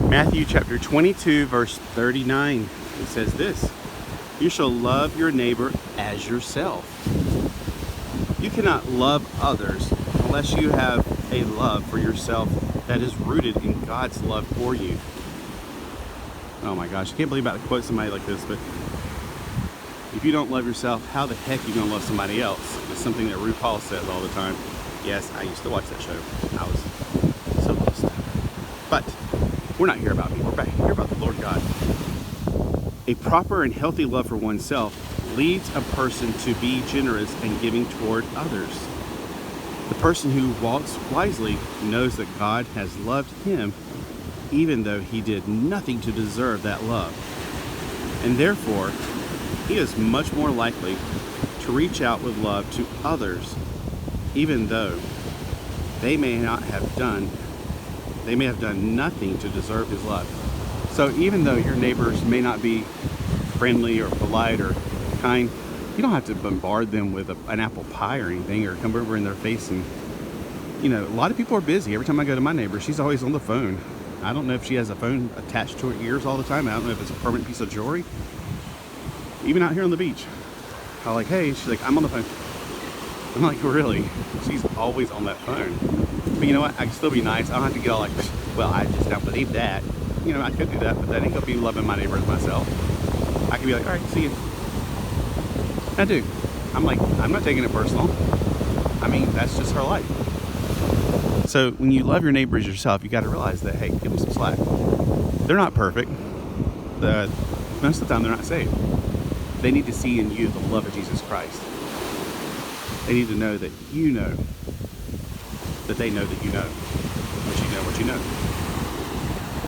Matthew chapter 22, verse 39. It says this: you shall love your neighbor as yourself. You cannot love others unless you have a love for yourself that is rooted in God's love for you. Oh my gosh, I can't believe I'm about to quote somebody like this, but if you don't love yourself, how the heck are you going to love somebody else? It's something that RuPaul says all the time. Yes, I used to watch that show. I was so lost. But we're not here about me. We're back here about the Lord God. A proper and healthy love for oneself leads a person to be generous and giving toward others. The person who walks wisely knows that God has loved him even though he did nothing to deserve that love. And therefore, he is much more likely to reach out with love to others even though they may have done nothing to deserve his love. So even though your neighbors may not be friendly or polite or kind, you don't have to bombard them with an apple pie or anything, or come over in their face. And you know, a lot of people are busy. Every time I go to my neighbor, she's always on the phone. I don't know if she has a phone attached to her ears all the time. I don't know if it's a permanent piece of jewelry. Even out here on the beach, I'm like, hey, she's like, I'm on the phone. I'm like, really? She's always on that phone. But you know what? I can still be nice. I don't have to get all like, well, I just don't believe that. You know, I could do that, but that ain't gonna be loving my neighbor as myself. I could be like, all right, see you. I do. I'm like, I'm not taking it personal. I mean, that's just her life. So when you love your neighbor as yourself, you got to realize that, hey, give them some slack. They're not perfect. Most of the time, they're not saved. They need to see in you the love of Jesus Christ. They need to know that you know that they know that you know what you know.